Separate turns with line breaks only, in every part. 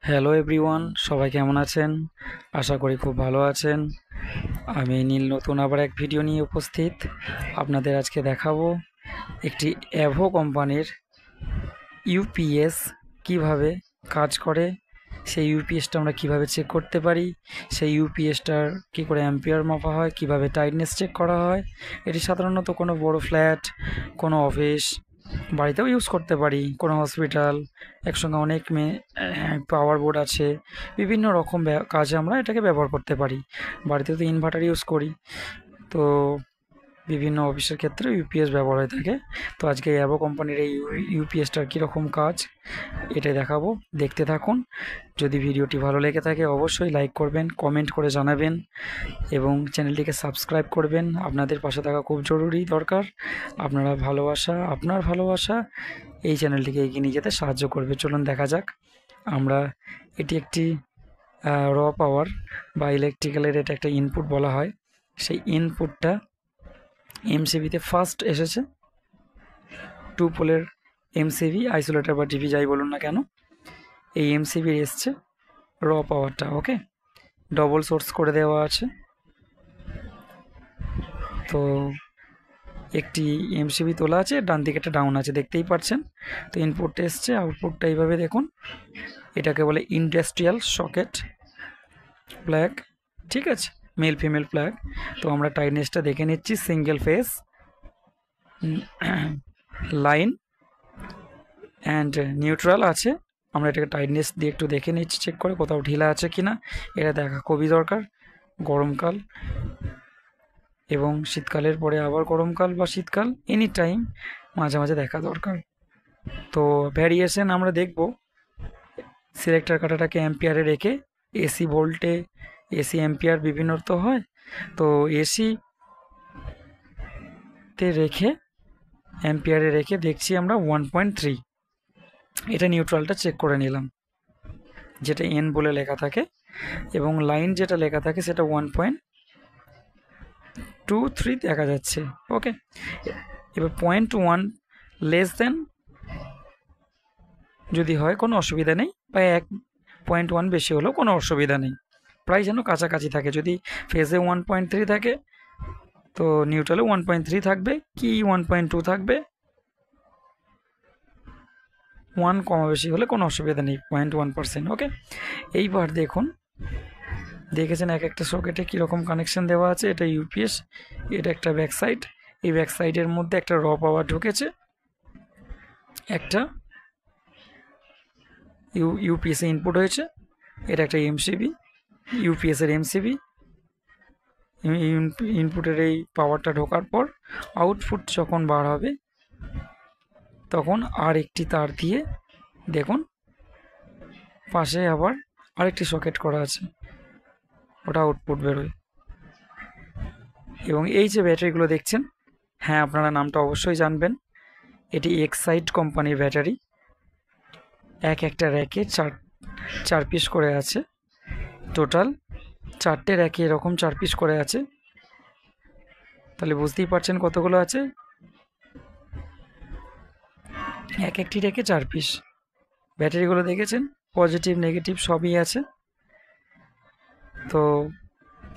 Hello everyone, সবাই কেমন আছেন? আশা করি খুব ভালো আছেন। আমি নীল নতুন আবার এক ভিডিও নিয়ে উপস্থিত। আপনাদের আজকে দেখাবো একটি অ্যাভো কোম্পানির ইউপিএস কিভাবে কাজ করে, সেই ইউপিএসটা আমরা কিভাবে চেক করতে পারি, সেই ইউপিএসটার কী করে অ্যাম্পিয়ার মাপা হয়, কিভাবে টাইটনেস চেক করা হয়। এটি সাধারণত কোনো বড় ফ্ল্যাট, কোনো অফিস, বাড়িতেও ইউজ করতে পারি, কোনো হসপিটাল, একসঙ্গে অনেক পাওয়ার বোর্ড আছে, বিভিন্ন রকম কাজে আমরা এটাকে ব্যবহার করতে পারি। বাড়িতে তো ইনভার্টার ইউজ করি, তো বিভিন্ন অফিসের ক্ষেত্রে ইউপিএস ব্যবহার হয়ে থাকে। তো আজকে অ্যাভো কোম্পানির এই ইউপিএসটার কীরকম কাজ এটাই দেখাবো, দেখতে থাকুন। যদি ভিডিওটি ভালো লেগে থাকে অবশ্যই লাইক করবেন, কমেন্ট করে জানাবেন এবং চ্যানেলটিকে সাবস্ক্রাইব করবেন। আপনাদের পাশে থাকা খুব জরুরি দরকার। আপনার ভালোবাসা এই চ্যানেলটিকে এগিয়ে নিয়ে যেতে সাহায্য করবে। চলুন দেখা যাক। এটি একটি র পাওয়ার বা ইলেকট্রিক্যালের এটা একটা ইনপুট বলা হয়। সেই ইনপুটটা এমসিবিতে ফার্স্ট এসেছে। 2 পোলের এমসিবি, আইসোলেটর বা ডিভি যাই বলুন না কেন, এই এমসিবির এসছে র পাওয়ারটা। ওকে, ডবল সোর্স করে দেওয়া আছে। তো একটি এমসিবি তোলা আছে, ডান দিকে একটা ডাউন আছে, দেখতেই পাচ্ছেন। তো ইনপুটটা এসছে, আউটপুটটা এইভাবে দেখুন। এটাকে বলে ইন্ডাস্ট্রিয়াল সকেট প্লাগ, ঠিক আছে, মেল ফিমেল প্লাগ। তো আমরা টাইটনেসটা দেখে নিচ্ছি। Single face line and neutral আছে। আমরা এটাকে টাইটনেস দিয়ে একটু দেখে নিচ্ছি, চেক করে কোথাও ঢিলা আছে কি না। এটা দেখা খুবই দরকার। গরমকাল এবং শীতকালের পরে আবার গরমকাল বা শীতকাল, এনি টাইম মাঝে মাঝে দেখা দরকার। তো ভ্যারিয়েশন আমরা দেখব। সিলেক্টর কাটাটাকে অ্যাম্পিয়ারে রেখে এসি ভোল্টে, এসি অ্যাম্পিয়ার বিভিন্ন তো হয়, তো এসিতে রেখে অ্যাম্পিয়ারে রেখে দেখছি আমরা 1.3। এটা নিউট্রালটা চেক করে নিলাম, যেটা এন বলে লেখা থাকে, এবং লাইন যেটা লেখা থাকে সেটা 1.23 দেখা যাচ্ছে। ওকে, এবার 0.1 লেস দেন যদি হয় কোনো অসুবিধা নেই, বা 1.1 বেশি হলেও কোনো অসুবিধা নেই, প্রায় যেন কাছাকাছি থাকে। যদি ফেজে 1.3 থাকে তো নিউট্রালে 1.3 থাকবে, কি 1.2 থাকবে। 1 কমা বেশি হলে কোনো অসুবিধা নেই, 0.1%। ওকে, এইবার দেখুন, দেখেছেন এক একটা সকেটে কীরকম কানেকশান দেওয়া আছে। এটা ইউপিএস, এটা একটা ব্যাক সাইড। এই ব্যাক সাইডের মধ্যে একটা র পাওয়ার ঢুকেছে, একটা ইউপিএসে ইনপুট হয়েছে। এটা একটা এমসিবি, ইউপিএসের এমসিবি। ইনপুটের এই পাওয়ারটা ঢোকার পর আউটপুট যখন বার হবে তখন আর একটি তার দিয়ে দেখুন পাশে আবার আরেকটি সকেট করা আছে, ওটা আউটপুট বেরোয়। এবং এই যে ব্যাটারিগুলো দেখছেন, হ্যাঁ আপনারা নামটা অবশ্যই জানবেন, এটি এক্সাইড কোম্পানির ব্যাটারি। একটা র্যাকে চার পিস করে আছে, টোটাল 4টে র্যাকে এরকম 4 পিস করে আছে। তাহলে বুঝতেই পারছেন কতগুলো আছে, একটি র্যাকে 4 পিস। ব্যাটারিগুলো দেখেছেন, পজিটিভ নেগেটিভ সবই আছে। তো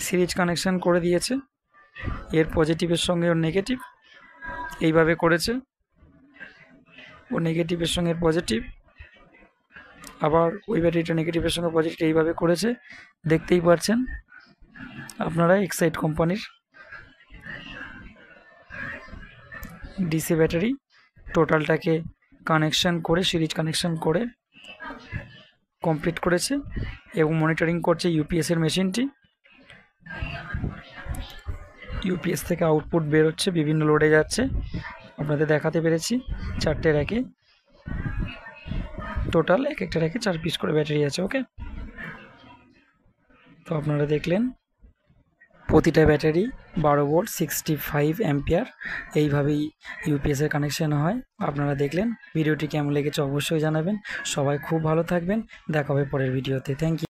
সিরিজ কানেকশান করে দিয়েছে, এর পজিটিভের সঙ্গে ওর নেগেটিভ এইভাবে করেছে, ও নেগেটিভের সঙ্গে পজিটিভ, আবার ওই ব্যাটারিটা নেগেটিভের সঙ্গে পজিটিভ এইভাবে করেছে। দেখতেই পাচ্ছেন আপনারা এক্সাইড কোম্পানির ডিসি ব্যাটারি। টোটালটাকে কানেকশান করে, সিরিজ কানেকশান করে কমপ্লিট করেছে এবং মনিটরিং করছে ইউপিএসের মেশিনটি। ইউপিএস থেকে আউটপুট বেরোচ্ছে, বিভিন্ন লোডে যাচ্ছে। আপনাদের দেখাতে পেরেছি 4টে র্যাকে, টোটাল একটা র্যাকে 4 পিস করে ব্যাটারি আছে। ওকে, তো আপনারা দেখলেন প্রতিটা ব্যাটারি 12 ভোল্ট 65 অ্যাম্পিয়ার, এইভাবেই ইউপিএসের কানেকশান হয়। আপনারা দেখলেন, ভিডিওটি কেমন লেগেছে অবশ্যই জানাবেন। সবাই খুব ভালো থাকবেন, দেখা হবে পরের ভিডিওতে। Thank you.